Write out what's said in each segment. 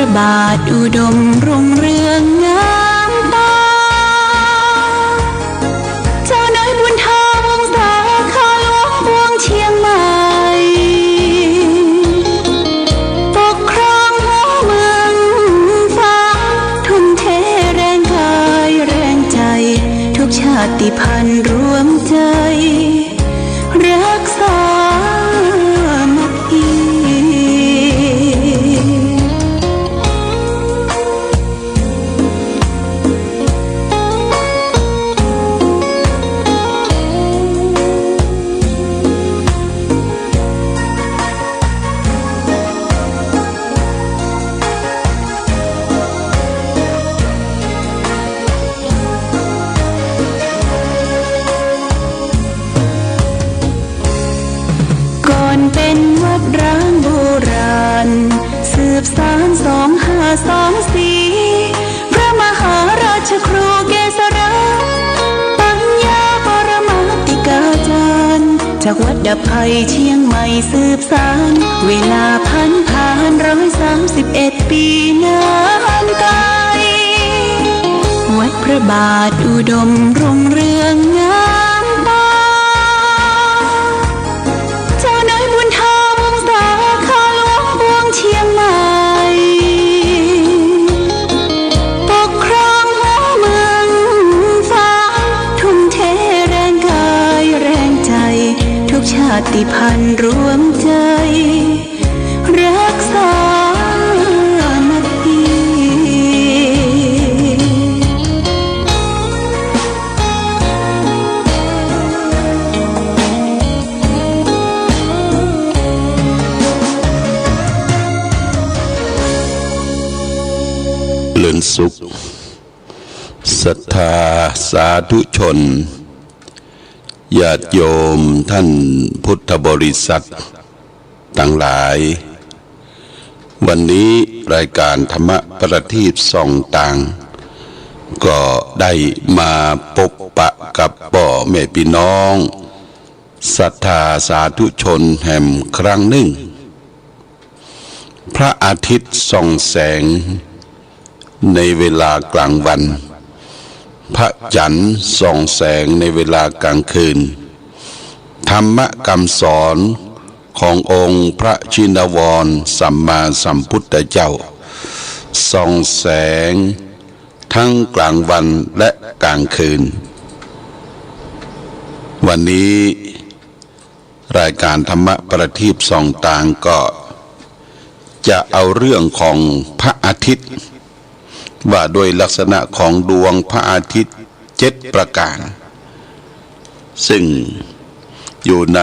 ระบาทอุดมรุ่งเรืองงามตาเจ้าน้อยบุญธาวงศาข้าหลวงปวงเชียงใหม่ปกครองหัวเมืองฟ้าทุ่มเทแรงกายแรงใจทุกชาติพันธุ์รวมใจรักษามัคคีเป็นวัดร้างโบราณสืบสาน2524พระมหาราชครูเกษราปัญญาปรมาติกาจารย์จากวัดดับไผ่เชียงใหม่สืบสานเวลาผ่าน131 ปีนานไกลวัดพระบาทอุดมรุ่งเรืองงามตาเชียงใหม่ปกครองหัวเมืองฟ้าทุ่มเทแรงกายแรงใจทุกชาติพันธุ์รวมใจรักษามัคคีเลื่อนสุขศรัทธาสาธุชนญาติโยมท่านพุทธบริษัททั้งหลายวันนี้รายการธรรมประทีปส่องต่างก็ได้มาพบปะกับพ่อแม่พี่น้องศรัทธาสาธุชนแห่งครั้งหนึ่งพระอาทิตย์ส่องแสงในเวลากลางวันพระจันทร์ส่องแสงในเวลากลางคืนธรรมคำสอนขององค์พระชินวรสัมมาสัมพุทธเจ้าส่องแสงทั้งกลางวันและกลางคืนวันนี้รายการธรรมประทีปส่องต่างก็จะเอาเรื่องของพระอาทิตย์ว่าโดยลักษณะของดวงพระอาทิตย์7ประการซึ่งอยู่ใน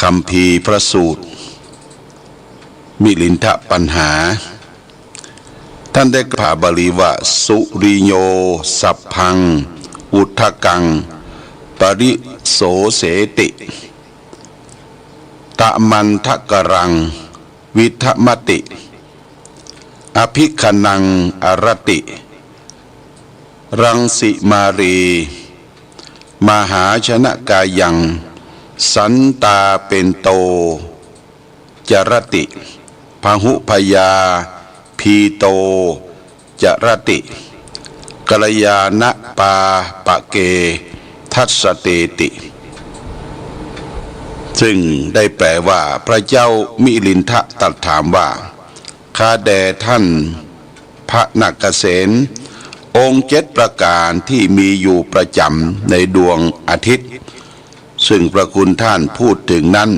คัมภีร์พระสูตรมิลินทปัญหาท่านได้กล่าวบาลีว่าสุริโยสัพพังอุทธกังปริโสเสติตะมันทกรังวิทมติอภิคนังอรติรังสิมารีมหาชนะกายังสันตาเป็นโตจรติพหุพยาพีโตจรติกัลยาณปาปะเกทัสเตติซึ่งได้แปลว่าพระเจ้ามิลินทะตรัสถามว่าข้าแด่ท่านพระนักเกษณองค์7ประการที่มีอยู่ประจำในดวงอาทิตย์ซึ่งพระคุณท่านพูดถึงนั้น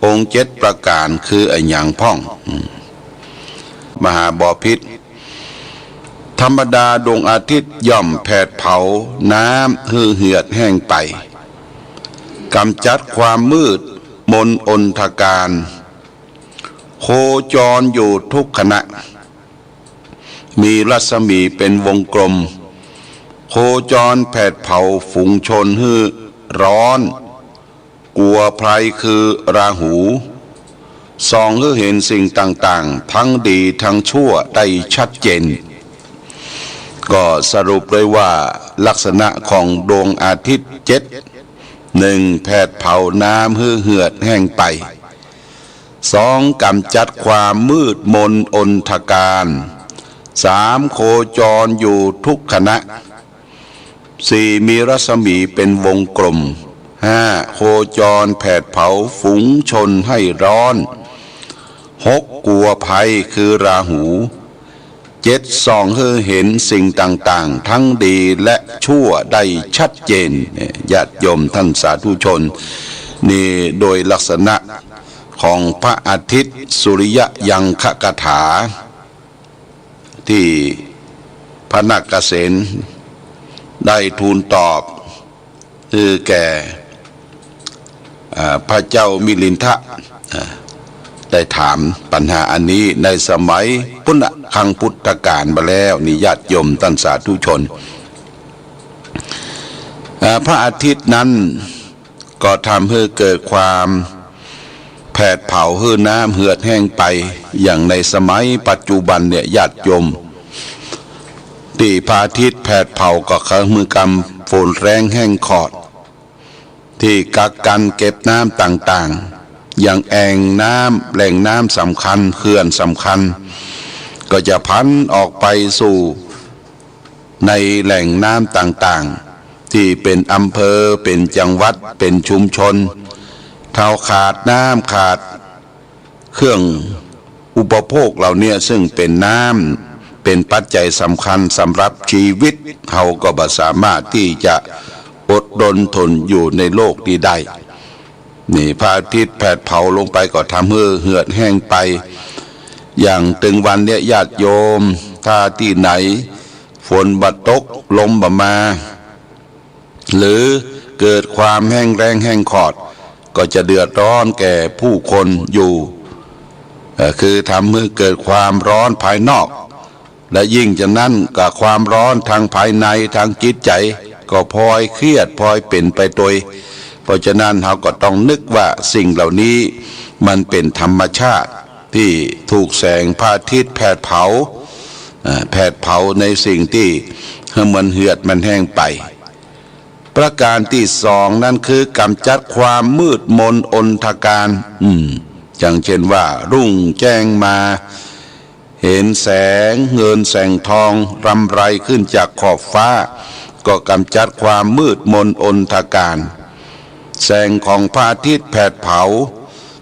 องค์7ประการคืออันหยังพ่องมหาบพิตรธรรมดาดวงอาทิตย์ย่อมแผดเผาน้ำเหือดแห้งไปกำจัดความมืดมนอนทการโคจรอยู่ทุกขณะมีรัศมีเป็นวงกลมโคจรแผดเผาฝูงชนฮือร้อนกลัวภัยคือราหูส่องให้เห็นสิ่งต่างๆทั้งดีทั้งชั่วได้ชัดเจนก็สรุปเลยว่าลักษณะของดวงอาทิตย์1แผดเผาน้ำเหือดแห้งไป 2. กำจัดความมืดมนอนทการ 3. โคจรอยู่ทุกขณะ 4. มีรัศมีเป็นวงกลม 5. โคจรแผดเผาฝูงชนให้ร้อน 6. กลัวภัยคือราหู 7. ส่องให้เห็นสิ่งต่างๆทั้งดีและชั่วได้ชัดเจนญาติโยมท่านสาธุชนนี่โดยลักษณะของพระอาทิตย์สุริยยังคกถาที่พระนาคเษนได้ทูลตอบคือแก่พระเจ้ามิลินทะได้ถามปัญหาอันนี้ในสมัยพุทธคังพุทธกาลมาแล้วนิญาติโยมท่านสาธุชนพระอาทิตย์นั้นก็ทำให้เกิดความแผดเผาให้น้ำเหือดแห้งไปอย่างในสมัยปัจจุบันเนี่ยญาติโยมที่พระอาทิตย์แผดเผาก็คือมือกำฝนแรงแห้งขอดที่กักกันเก็บน้ำต่างๆอย่างแอ่งน้ำแหล่งน้ำสำคัญเขื่อนสำคัญก็จะพันออกไปสู่ในแหล่งน้ำต่างๆที่เป็นอำเภอเป็นจังหวัดเป็นชุมชนเท่าขาดน้ำขาดเครื่องอุปโภคเหล่านี้ซึ่งเป็นน้ำเป็นปัจจัยสำคัญสำหรับชีวิตเราก็บ่สามารถที่จะอดทนทนอยู่ในโลกนี้ได้นี่พระอาทิตย์แผดเผาลงไปก็ทำให้เหือดแห้งไปอย่างถึงวันเนี้ยญาติโยมถ้าที่ไหนฝนบ่ตกลมบ่มาหรือเกิดความแห้งแรงแห้งขอดก็จะเดือดร้อนแก่ผู้คนอยู่คือทำให้เกิดความร้อนภายนอกและยิ่งจากนั้นกับความร้อนทางภายในทางจิตใจก็พลอยเครียดพลอยเป็นไปโดยเพราะฉะนั้นเราก็ต้องนึกว่าสิ่งเหล่านี้มันเป็นธรรมชาติที่ถูกแสงพระอาทิตย์แผดเผาในสิ่งที่มันเหือดมันแห้งไปประการที่สองนั่นคือกำจัดความมืดมนอนทการอย่างเช่นว่ารุ่งแจ้งมาเห็นแสงเงินแสงทองรำไรขึ้นจากขอบฟ้าก็กำจัดความมืดมนอนทการแสงของพระอาทิตย์แผดเผา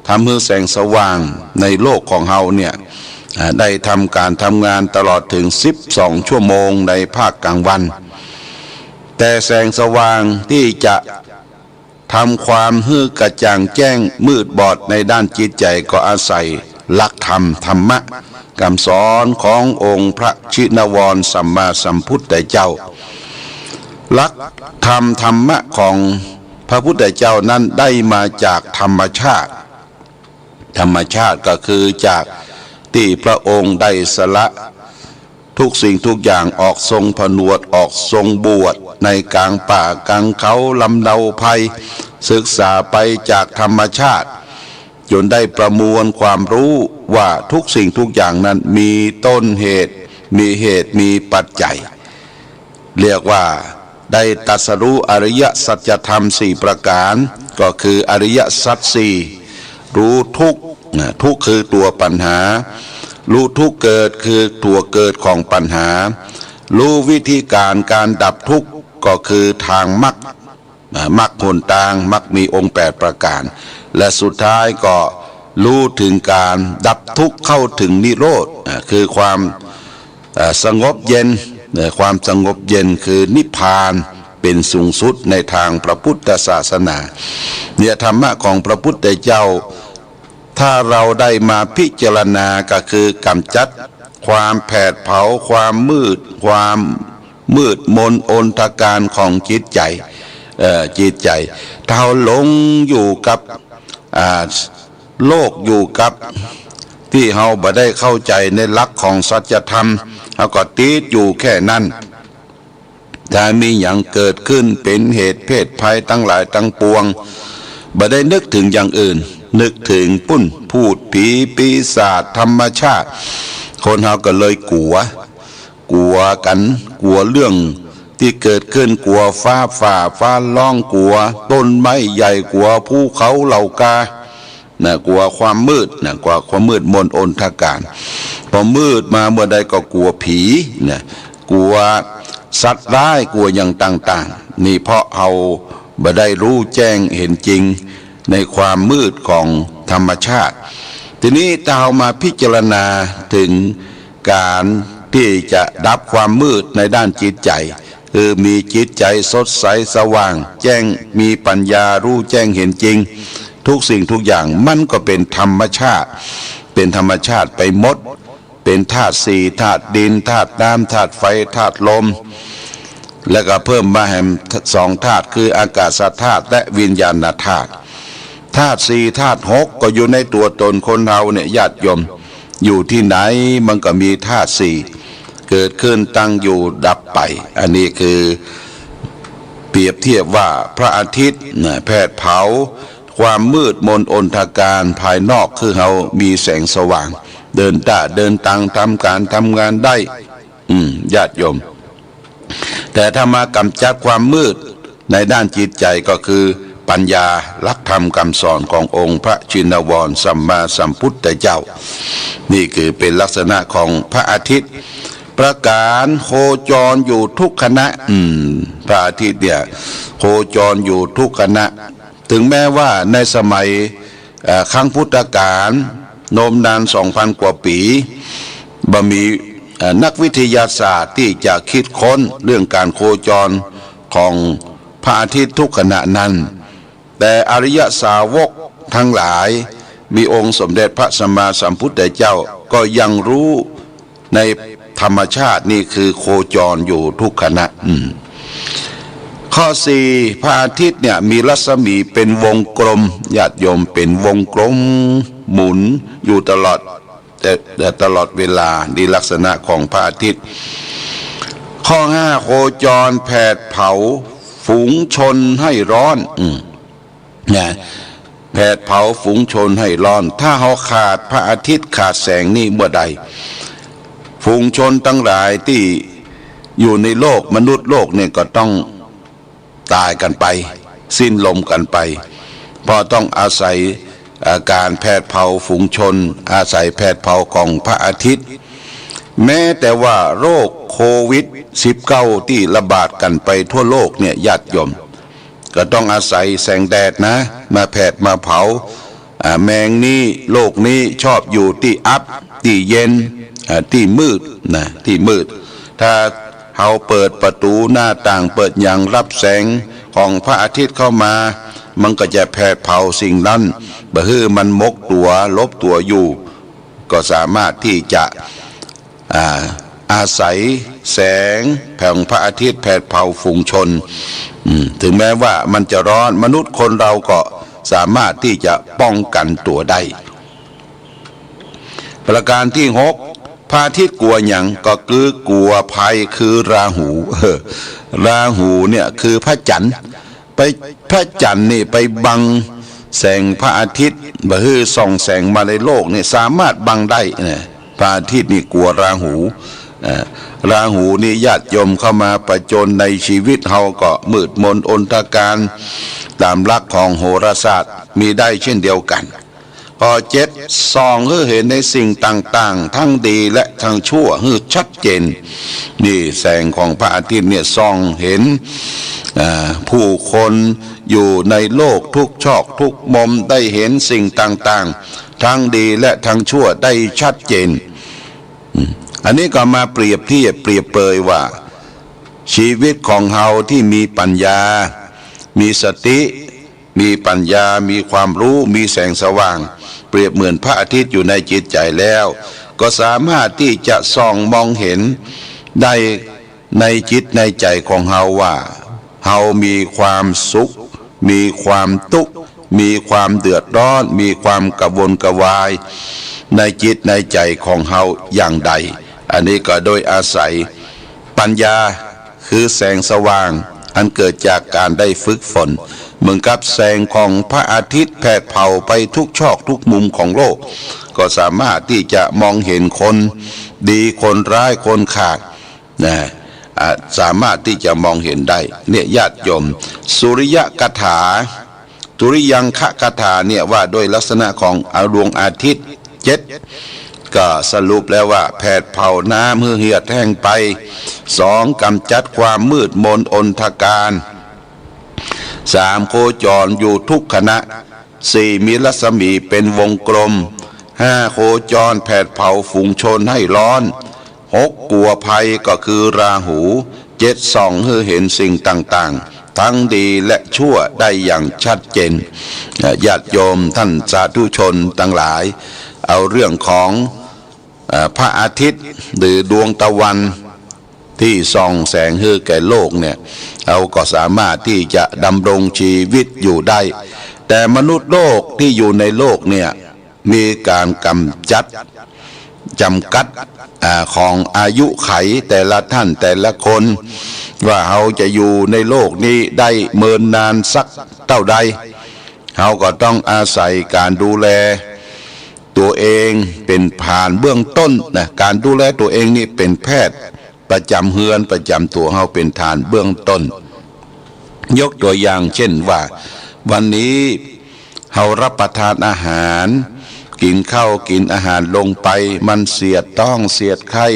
ทำให้แสงสว่างในโลกของเฮาเนี่ยได้ทำการทำงานตลอดถึง12ชั่วโมงในภาคกลางวันแต่แสงสว่างที่จะทำความฮื้อกระจ่างแจ้งมืดบอดในด้านจิตใจก็อาศัยหลักธรรมธรรมะคำสอนขององค์พระชินวรสัมมาสัมพุทธเจ้าหลักธรรมธรรมะของพระพุทธเจ้านั้นได้มาจากธรรมชาติก็คือจากที่พระองค์ได้สละทุกสิ่งทุกอย่างออกทรงผนวดออกทรงบวชในกลางป่ากลางเขาลำเนาภัยศึกษาไปจากธรรมชาติจนได้ประมวลความรู้ว่าทุกสิ่งทุกอย่างนั้นมีต้นเหตุมีปัจจัยเรียกว่าได้ตรัสรู้อริยสัจธรรม4ประการก็คืออริยสัจ4รู้ทุกข์คือตัวปัญหารู้ทุกข์เกิดคือตัวเกิดของปัญหารู้วิธีการดับทุกข์ก็คือทางมรรคหนทางมรรคมีองค์8ประการและสุดท้ายก็รู้ถึงการดับทุกข์เข้าถึงนิโรธคือความสงบเย็นความสงบเย็นคือนิพพานเป็นสูงสุดในทางพระพุทธศาสนาเนี่ยธรรมะของพระพุทธเจ้าถ้าเราได้มาพิจารณาก็คือกำจัดความแผดเผาความมืดมนอนทการของจิตใจถ้าเราหลงอยู่กับโลกอยู่กับที่เราบ่ได้เข้าใจในหลักของสัจธรรมเราก็ติดอยู่แค่นั้นถ้ามีอย่างเกิดขึ้นเป็นเหตุเพศภัยทั้งหลายทั้งปวงบ่ได้นึกถึงอย่างอื่นนึกถึงพูดผีปีศาจธรรมชาติคนเราก็เลยกลัวกันกลัวเรื่องที่เกิดขึ้นกลัวฟ้าร้องกลัวต้นไม้ใหญ่กลัวภูเขาเหล่ากา นะกลัวความมืดนะกลัวความมืดมนอนทการพอมืดมาเมื่อใดก็กลัวผีนะกลัวสัตว์ร้ายกลัวอย่างต่างๆนี่เพราะเอาบ่ได้รู้แจ้งเห็นจริงในความมืดของธรรมชาติทีนี้ถ้าเอามาพิจารณาถึงการที่จะดับความมืดในด้านจิตใจคือมีจิตใจสดใสสว่างแจ้งมีปัญญารู้แจ้งเห็นจริงทุกสิ่งทุกอย่างมันก็เป็นธรรมชาติเป็นธรรมชาติไปหมดเป็นธาตุสี่ธาตุดินธาตุน้ำธาตุไฟธาตุลมแล้วก็เพิ่มมาแห่งสองธาตุคืออากาศธาตุและวิญญาณธาตุธาตุสี่ธาตุหกก็อยู่ในตัวตนคนเราเนี่ยญาติโยมอยู่ที่ไหนมันก็มีธาตุสี่เกิดขึ้นตั้งอยู่ดับไปอันนี้คือเปรียบเทียบว่าพระอาทิตย์แผดเผาความมืดมนอนทการภายนอกคือเขามีแสงสว่างเดินตังทำการทำงานได้ญาติโยมแต่ถ้ามากำจัดความมืดในด้านจิตใจก็คือปัญญาหลักธรรมคำสอนขององค์พระชินวรสัมมาสัมพุทธเจ้านี่คือเป็นลักษณะของพระอาทิตย์ประการโคจรอยู่ทุกขณะพระอาทิตย์เนี่ยโคจรอยู่ทุกขณะถึงแม้ว่าในสมัยครั้งพุทธกาลโน้มนาน 2,000 กว่าปีบ่มีนักวิทยาศาสตร์ที่จะคิดค้นเรื่องการโคจรของพระอาทิตย์ทุกขณะนั้นแต่อริยสาวกทั้งหลายมีองค์สมเด็จพระสัมมาสัมพุทธเจ้าก็ยังรู้ในธรรมชาตินี่คือโคจรอยู่ทุกขณะข้อสี่พระอาทิตย์เนี่ยมีรัศมีเป็นวงกลมญาติโยมเป็นวงกลมหมุนอยู่ตลอดแต่ตลอดเวลาดีลักษณะของพระอาทิตย์ข้อห้าโคจรแผดเผาฝูงชนให้ร้อนเนี่ยแผดเผาฝูงชนให้ร้อนถ้าเขาขาดพระอาทิตย์ขาดแสงนี่เมื่อใดฝูงชนทั้งหลายที่อยู่ในโลกมนุษย์โลกเนี่ยก็ต้องตายกันไปสิ้นลมกันไปเพราะต้องอาศัยการแผดเผาฝูงชนอาศัยแผดเผาของพระอาทิตย์แม้แต่ว่าโรคโควิด-19 ที่ระบาดกันไปทั่วโลกเนี่ยญาติโยมก็ต้องอาศัยแสงแดดนะมาแผดมาเผาแมงนี้โลกนี้ชอบอยู่ที่อับที่เย็นที่มืดนะที่มืดถ้าเราเปิดประตูหน้าต่างเปิดอย่างรับแสงของพระอาทิตย์เข้ามามันก็จะแผดเผาสิ่งนั้นบ่ฮื้อมันมกตัวลบตัวอยู่ก็สามารถที่จะอาศัยแสงแผ่งพระอาทิตย์แผดเผาฝูงชนถึงแม้ว่ามันจะร้อนมนุษย์คนเราก็สามารถที่จะป้องกันตัวได้ประการที่หกพระอาทิตย์กลัวอย่างก็คือกลัวภัยคือราหูราหูเนี่ยคือพระจันทร์ไปพระจันทร์นี่ไปบังแสงพระอาทิตย์บ่ฮื้อส่องแสงมาในโลกนี่สามารถบังได้เนี่ยพระอาทิตย์นี่กลัวราหูราหูนี่ญาติโยมเข้ามาประจนในชีวิตเฮาก็มืดมนอนทการตามหลักของโหราศาสตร์มีได้เช่นเดียวกันพอเจ็ดส่องให้เห็นในสิ่งต่างๆทั้งดีและทั้งชั่วให้ชัดเจนนี่แสงของพระอาทิตย์เนี่ยส่องเห็นผู้คนอยู่ในโลกทุกชอกทุกมุมได้เห็นสิ่งต่างๆทั้งดีและทั้งชั่วได้ชัดเจนอันนี้ก็มาเปรียบเทียบเปรียบเปรยว่าชีวิตของเฮาที่มีปัญญามีสติมีปัญญามีความรู้มีแสงสว่างเปรียบเหมือนพระอาทิตย์อยู่ในจิตใจแล้วก็สามารถที่จะส่องมองเห็นได้ในจิตในใจของเฮาว่าเฮามีความสุขมีความทุกข์มีความเดือดร้อนมีความกระวนกระวายในจิตในใจของเฮาอย่างใดอันนี้ก็โดยอาศัยปัญญาคือแสงสว่างอันเกิดจากการได้ฝึกฝนเหมือนกับแสงของพระอาทิตย์แผดเผาไปทุกชอกทุกมุมของโลกก็สามารถที่จะมองเห็นคนดีคนร้ายคนขาดนะสามารถที่จะมองเห็นได้เนี่ยญาติโยมสุริยคถา ตุริยังคคาถาเนี่ยว่าโดยลักษณะของดวงอาทิตย์7ก็สรุปแล้วว่าแผดเผาน้ำเหือดแห้งไป2กำจัดความมืดมนอนทการ3โคจรอยู่ทุกขณะ4มีรัศมีเป็นวงกลม5โคจรแผดเผาฝูงชนให้ร้อน6กลัวภัยก็คือราหู7ส่องเห็นสิ่งต่างๆทั้งดีและชั่วได้อย่างชัดเจนญาติโยมท่านสาธุชนทั้งหลายเอาเรื่องของพระอาทิตย์หรือดวงตะวันที่ส่องแสงให้แก่โลกเนี่ยเราก็สามารถที่จะดำรงชีวิตอยู่ได้แต่มนุษย์โลกที่อยู่ในโลกเนี่ยมีการกำจัดจำกัดของอายุไขแต่ละท่านแต่ละคนว่าเขาจะอยู่ในโลกนี้ได้เมินนานสักเท่าใดเขาก็ต้องอาศัยการดูแลตัวเองเป็นผ่านเบื้องต้นนะการดูแลตัวเองนี่เป็นแพทย์ประจำเฮือนประจำตัวเขาเป็นฐานเบื้องต้นยกตัวอย่างเช่นว่าวันนี้เขารับประทานอาหารกินข้าวกินอาหารลงไปมันเสียดต้องเสียดไข้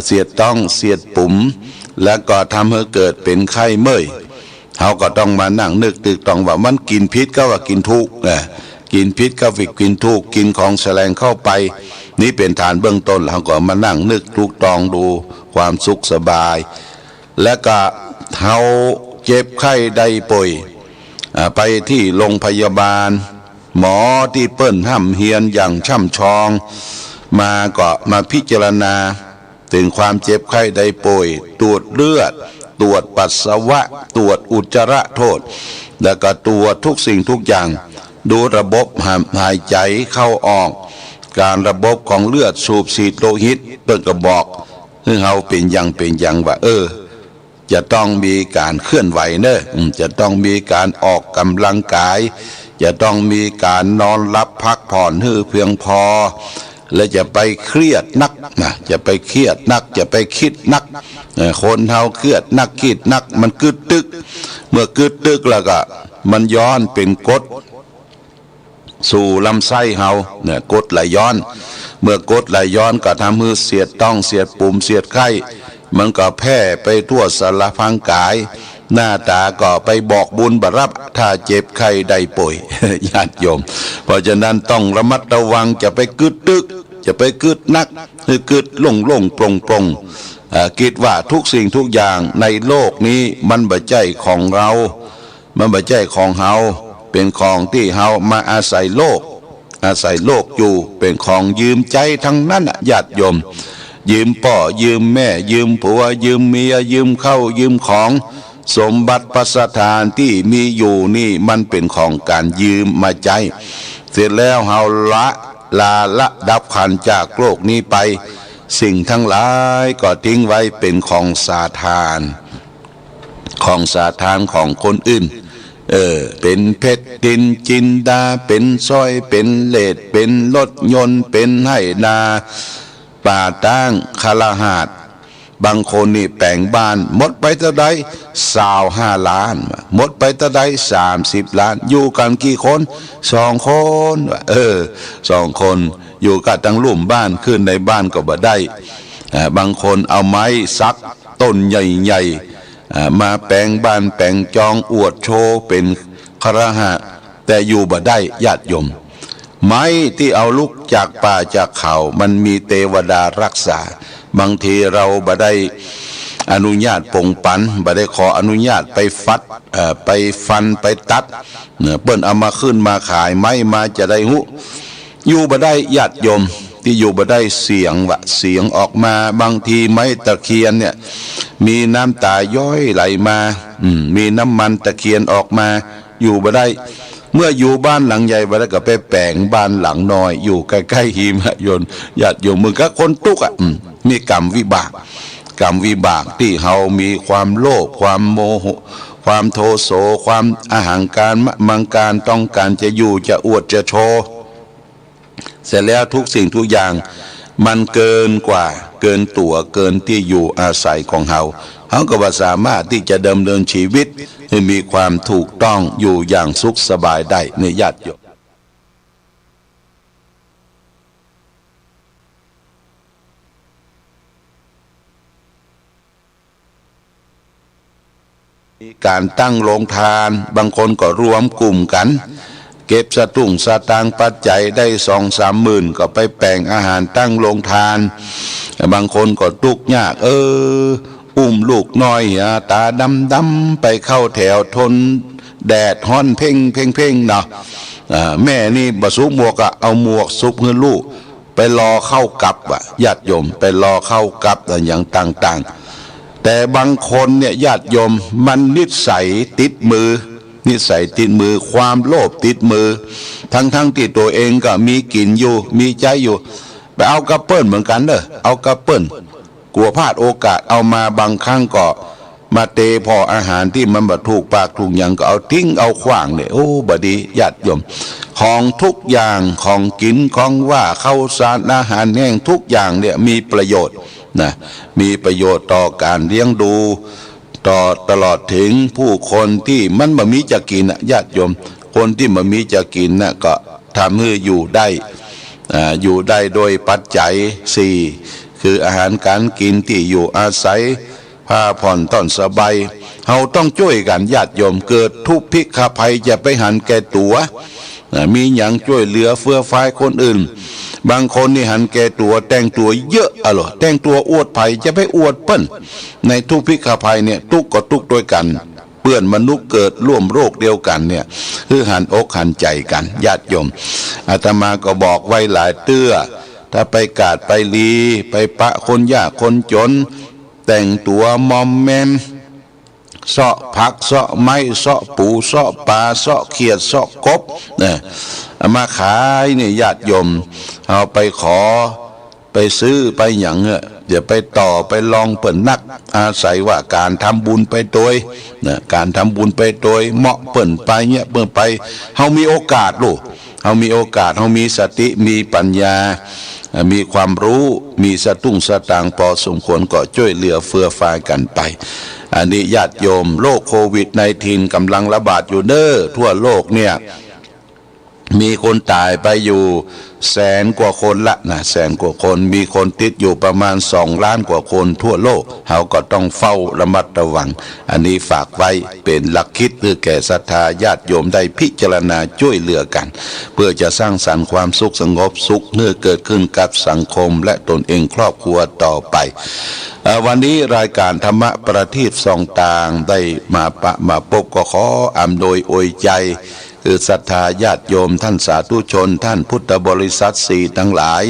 เสียดต้องเสียดปุ่มแล้วก็ทำให้เกิดเป็นไข้เมื่อยเขาก็ต้องมานั่งนึกตึกตองว่ามันกินพิษก็ว่ากินทุกข์กินพิษก็วิกินทุกข์กินของแสลงเข้าไปนี่เป็นฐานเบื้องต้นเขาก็มานั่งนึกทุกตองดูความสุขสบายและก็เขาเจ็บไข้ได้ป่วยไปที่โรงพยาบาลหมอที่เปิ้นห้ำเฮียนอย่างช่ำชองมาก็มาพิจารณาถึงความเจ็บไข้ได้ป่วยตรวจเลือดตรวจปัสสาวะตรวจอุจจาระโทษแล้วก็ตรวจทุกสิ่งทุกอย่างดูระบบหายใจเข้าออกการระบบของเลือดสูบฉีดโลหิตเปิ้นก็บอกให้เฮาเป็นอย่างว่าจะต้องมีการเคลื่อนไหวเนอะจะต้องมีการออกกำลังกายจะต้องมีการนอนหลับพักผ่อนให้เพียงพอและจะไปเครียดนักนะจะไปเครียดนักจะไปคิดนักคนเฮาเครียดนักคิดนักมันกึดตึกเมื่อกึดตึกแล้วก็มันย้อนเป็นกรดสู่ลำไส้เฮาเนี่ยกรดไหลย้อนเมื่อกรดไหลย้อนก็ทำให้เสียดต้องเสียดปุ่มเสียดไข้มันก็แพร่ไปทั่วสารพังกายหน้าตาก็ไปบอกบุญบรับถ้าเจ็บไข้ได้ป่วยญาติโยมเพราะฉะนั้นต้องระมัดระวังจะไปกึดตึกจะไปกึดนักหรือกึดลงปรงคิดว่าทุกสิ่งทุกอย่างในโลกนี้มันบ่ใช่ของเรามันบ่ใช่ของเฮาเป็นของที่เฮามาอาศัยโลกอยู่เป็นของยืมใจทั้งนั้นญาติโยมยืมพ่อยืมแม่ยืมผัวยืมเมียยืมเข้ายืมของสมบัติพัสถานที่มีอยู่นี่มันเป็นของการยืมมาใจเสร็จแล้วเฮาละดับขันจากโลกนี้ไปสิ่งทั้งหลายก็ทิ้งไว้เป็นของสาทานของคนอื่นเป็นเพชรดินจินดาเป็นสร้อยเป็นเลสเป็นรถยนต์เป็นให้นาป่าตั้งคฤหาสน์บางคนนี่แปลงบ้านหมดไปเท่าใด25 ล้านหมดไปเท่าใด30 ล้านอยู่กันกี่คน2 คน2 คนอยู่กันทั้งลุ่มบ้านขึ้นในบ้านก็บ่ได้บางคนเอาไม้ซักต้นใหญ่ๆมาแปลงบ้านแปลงจองอวดโชว์เป็นคฤหาสน์แต่อยู่บ่ได้ญาติโยมไม้ที่เอาลุกจากป่าจากเขามันมีเทวดารักษาบางทีเราบ่ได้อนุญาตปงปันบ่ได้ขออนุญาตไปไปฟันไปตัดเปิ้นเอามาขึ้นมาขายไม้มาจะได้อยู่บ่ได้ญาติโยมที่อยู่บ่ได้เสียงออกมาบางทีไม้ตะเคียนเนี่ยมีน้ำตาย้อยไหลมามีน้ำมันตะเคียนออกมาอยู่บ่ได้เมื่ออยู่บ้านหลังใหญ่ไปแล้วก็ไปแปลงบ้านหลังน้อยอยู่ใกล้ๆหิมะยนญาติโยมมึงก็คนตุกมีกรรมวิบากที่เฮามีความโลภความโมโหความโทโสความอาหังการมังการต้องการจะอยู่จะอวดจะโชว์เสร็จแล้วทุกสิ่งทุกอย่าง มันเกินกว่าเกินตัวเกินที่อยู่อาศัยของเขาก็ว่าสามารถที่จะดำเนินชีวิตให้มีความถูกต้องอยู่อย่างสุขสบายได้ในญาติโยมมีการตั้งโรงทานบางคนก็รวมกลุ่มกันเก็บสตุ้งสตางค์ปัจจัยได้2-3 หมื่นก็ไปแบ่งอาหารตั้งโรงทานบางคนก็ทุกข์ยากอุ้มลูกน้อยตาดำไปเข้าแถวทนแดดฮ้อนเพ่งเนาะแม่นี่บ่ซุกหมวกเอาหมวกซุกให้ลูกไปรอเข้ากับญาติโยมไปรอเข้ากับอย่างต่างๆแต่บางคนเนี่ยญาติโยมมันนิสัยติดมือความโลภติดมือทั้งที่ตัวเองก็มีกินอยู่มีใจอยู่ไปเอากระเปิ้ลเหมือนกันเอากระเปิ้ลกลัวพลาดโอกาสเอามาบางครั้งก็มาเตพออาหารที่มันบ่ถูกปากถูกอย่างก็เอาทิ้งเอาขว้างเนี่ยบดีญาติโยมของทุกอย่างของกินของว่าข้าวสารอาหารแห้งทุกอย่างเนี่ยมีประโยชน์นะมีประโยชน์ต่อการเลี้ยงดูต่อตลอดถึงผู้คนที่มันบ่มีจะกินญาติโยมคนที่บ่มีจะกินน่ะก็ทำให้อยู่ได้โดยปัจจัย4คืออาหารการกินที่อยู่อาศัยผ้าผ่อนต้อนสบายเราต้องช่วยกันญาติโยมเกิดทุพพิฆภัยจะไปหันแก่ตัวมีอย่างช่วยเหลือเฟื้อฟ้าคนอื่นบางคนนี่หันแก่ตัวแต่งตัวเยอะแต่งตัวอวดภัยจะไปอวดเปิ้นในทุพพิฆภัยเนี่ยทุกข์ก็ทุกข์ด้วยกันเปื้อนมนุษย์เกิดร่วมโรคเดียวกันเนี่ยคือหันอกหันใจกันญาติโยมอาตมาก็บอกไว้หลายเตื้อถ้าไปกาดไปลีไปปะคนยากคนจนแต่งตัวมอมแมมเสาะผักเสาะไม้เสาะปูเสาะปลาเสาะเขียดเสาะกบเนี่ยมาขายเนี่ยญาติโยมเอาไปขอไปซื้อไปอย่างอย่าไปต่อไปลองเปิ่นนักอาศัยว่าการทำบุญไปโดยการทำบุญไปโดยเหมาะเปิ่นไปเนี่ยเปิ่นไปเฮามีโอกาสลูกเฮามีโอกาสเฮามีสติมีปัญญามีความรู้มีสตุ้งสตางค์พอสมควรก็ช่วยเหลือเฟื่อฟ้ากันไปอันนี้ญาติโยมโรคโควิด-19 กำลังระบาดอยู่ทั่วโลกเนี่ยมีคนตายไปอยู่100,000 กว่าคนละนะ100,000 กว่าคนมีคนติดอยู่ประมาณ2 ล้านกว่าคนทั่วโลกเขาก็ต้องเฝ้าระมัดระวังอันนี้ฝากไว้เป็นหลักคิดเพื่อแก่ศรัทธาญาติโยมได้พิจารณาช่วยเหลือกันเพื่อจะสร้างสรรค์ความสุขสงบสุขเมื่อเกิดขึ้นกับสังคมและตนเองครอบครัวต่อไปวันนี้รายการธรรมะประทีปส่องต่างได้มาพบก็ขออำนวยอวยใจคือศรัทธาญาติโยมท่านสาธุชนท่านพุทธบริษัท4ทั้งหลาย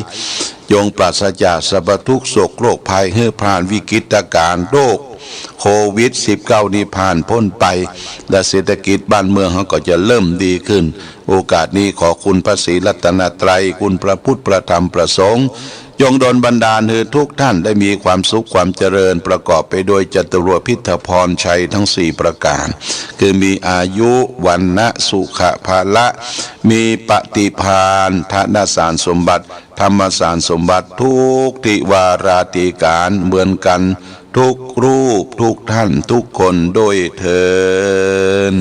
จงปราศจากสรรพทุกข์โศกโรคภัยให้ผ่านวิกฤตการณ์โรคโควิด-19 นี้ผ่านพ้นไปและเศรษฐกิจบ้านเมืองเขาก็จะเริ่มดีขึ้นโอกาสนี้ขอคุณพระศรีรัตนตรัยคุณพระพุทธพระธรรมพระสงฆ์จงดลบันดาลให้ทุกท่านได้มีความสุขความเจริญประกอบไปโดยจตุรพิธพรชัยทั้ง4ประการคือมีอายุวันนะสุขภาละมีปฏิภาณธนสารสมบัติธรรมสารสมบัติทุกทิวาราติการเหมือนกันทุกรูปทุกท่านทุกคนโดยเถิด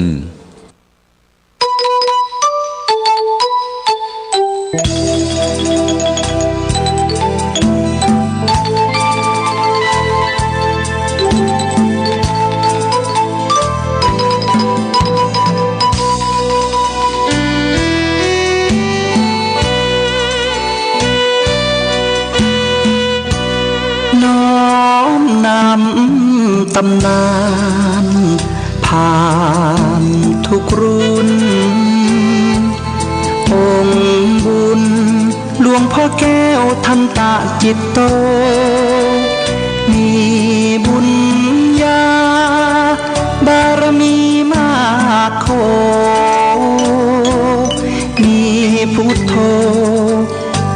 ตำนานผ่านทุกรุ่นองค์บุญหลวงพ่อแก้วทันตะจิตโตมีบุญญาบารมีมากโขมีพุทโธ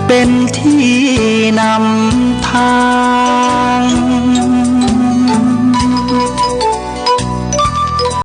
เป็นที่นำทาง